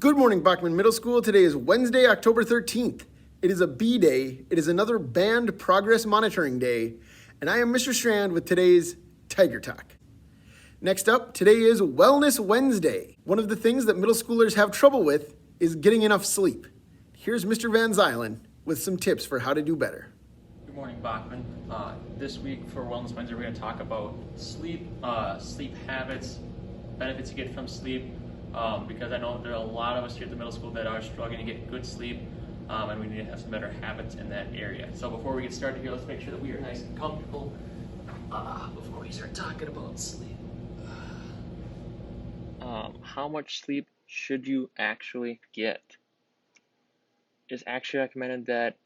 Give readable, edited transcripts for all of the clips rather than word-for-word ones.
Good morning, Bachman Middle School. Today is Wednesday, October 13th. It is a B day. It is another band progress monitoring day. And I am Mr. Strand with today's Tiger Talk. Next up, today is Wellness Wednesday. One of the things that middle schoolers have trouble with is getting enough sleep. Here's Mr. Van Zylen with some tips for how to do better. Good morning, Bachman. This week for Wellness Wednesday, we're going to talk about sleep, sleep habits, benefits you get from sleep, because I know there are a lot of us here at the middle school that are struggling to get good sleep, and we need to have some better habits in that area. So before we get started here, let's make sure that we are nice and comfortable before we start talking about sleep. How much sleep should you actually get? It's actually recommended that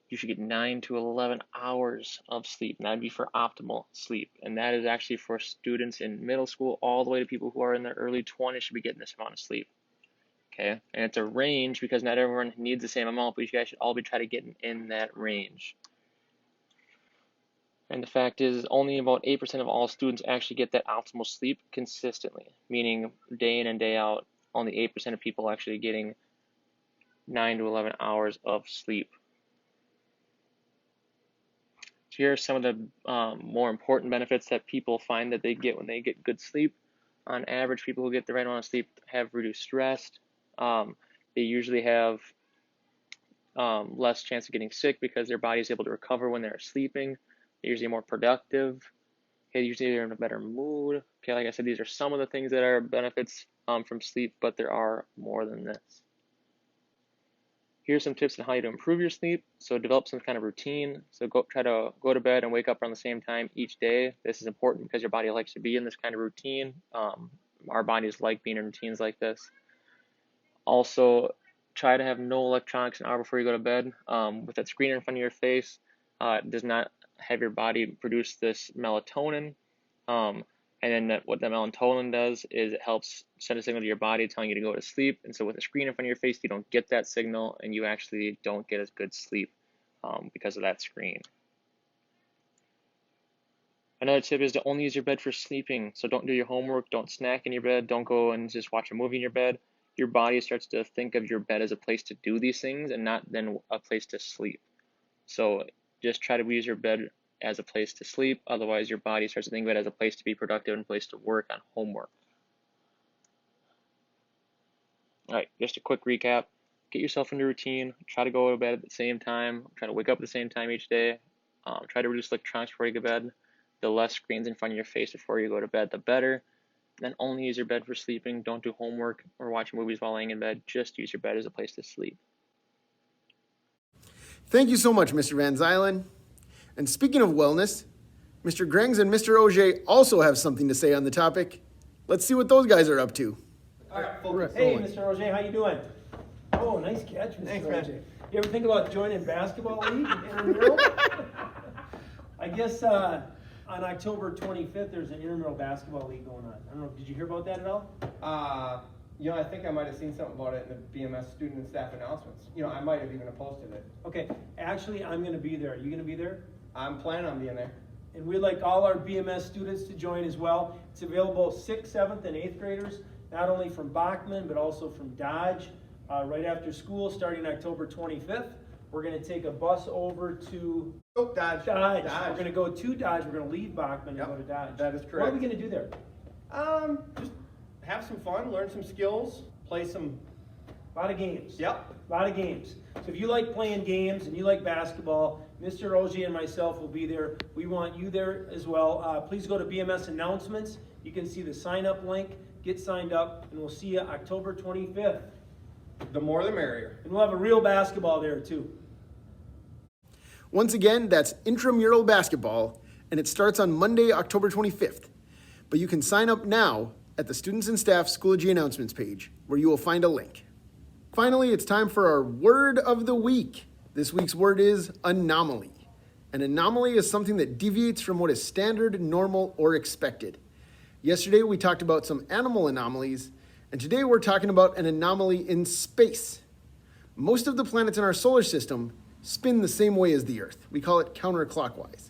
you should get 9 to 11 hours of sleep, and that'd be for optimal sleep. And that is actually for students in middle school all the way to people who are in their early 20s should be getting this amount of sleep. Okay, and it's a range because not everyone needs the same amount, but you guys should all be trying to get in that range. And the fact is, only about 8% of all students actually get that optimal sleep consistently, meaning day in and day out, only 8% of people actually getting 9 to 11 hours of sleep. Here are some of the more important benefits that people find that they get when they get good sleep. On average, people who get the right amount of sleep have reduced stress. They usually have less chance of getting sick because their body is able to recover when they're sleeping. They're usually more productive. Okay, usually they're in a better mood. Okay, like I said, these are some of the things that are benefits from sleep, but there are more than this. Here's some tips on how to improve your sleep. So develop some kind of routine. So try to go to bed and wake up around the same time each day. This is important because your body likes to be in this kind of routine. Our bodies like being in routines like this. Also, try to have no electronics an hour before you go to bed. With that screen in front of your face, it does not have your body produce this melatonin. And then what the melatonin does is it helps send a signal to your body telling you to go to sleep. And so with a screen in front of your face, you don't get that signal and you actually don't get as good sleep because of that screen. Another tip is to only use your bed for sleeping. So don't do your homework, don't snack in your bed, don't go and just watch a movie in your bed. Your body starts to think of your bed as a place to do these things and not then a place to sleep. So just try to use your bed as a place to sleep. Otherwise, your body starts to think of it as a place to be productive and a place to work on homework. All right, just a quick recap. Get yourself into a routine. Try to go to bed at the same time. Try to wake up at the same time each day. Try to reduce electronics before you go to bed. The less screens in front of your face before you go to bed, the better. Then only use your bed for sleeping. Don't do homework or watch movies while laying in bed. Just use your bed as a place to sleep. Thank you so much, Mr. Van Zylen. And speaking of wellness, Mr. Grengs and Mr. Auger also have something to say on the topic. Let's see what those guys are up to. All right, hey, Mr. Auger, how you doing? Oh, nice catch, Mr. Thanks, Auger. man. You ever think about joining basketball league in Intramural? I guess on October 25th, there's an Intramural basketball league going on. I don't know, did you hear about that at all? I think I might have seen something about it in the BMS student and staff announcements. I might have even posted it. Okay, actually, I'm going to be there. Are you going to be there? I'm planning on being there. And we'd like all our BMS students to join as well. It's available 6th, 7th, and 8th graders, not only from Bachman, but also from Dodge, right after school, starting October 25th. We're going to take a bus over to Dodge. Dodge. We're going to go to Dodge. We're going to leave Bachman and go to Dodge. That is correct. What are we going to do there? Just have some fun, learn some skills, play some. A lot of games. Yep. A lot of games. So if you like playing games and you like basketball, Mr. Auger and myself will be there. We want you there as well. Please go to BMS Announcements. You can see the sign-up link. Get signed up, and we'll see you October 25th. The more the merrier. And we'll have a real basketball there, too. Once again, that's Intramural Basketball, and it starts on Monday, October 25th. But you can sign up now at the Students and Staff Schoology Announcements page, where you will find a link. Finally, it's time for our word of the week. This week's word is anomaly. An anomaly is something that deviates from what is standard, normal, or expected. Yesterday, we talked about some animal anomalies, and today we're talking about an anomaly in space. Most of the planets in our solar system spin the same way as the Earth. We call it counterclockwise.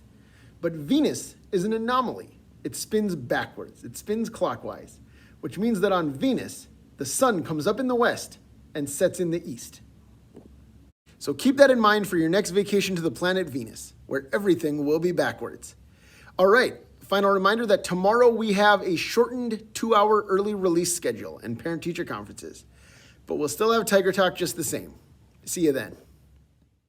But Venus is an anomaly. It spins backwards. It spins clockwise, which means that on Venus, the sun comes up in the west and sets in the east. So keep that in mind for your next vacation to the planet Venus, where everything will be backwards. All right, final reminder that tomorrow we have a shortened 2-hour early release schedule and parent-teacher conferences, but we'll still have Tiger Talk just the same. See you then.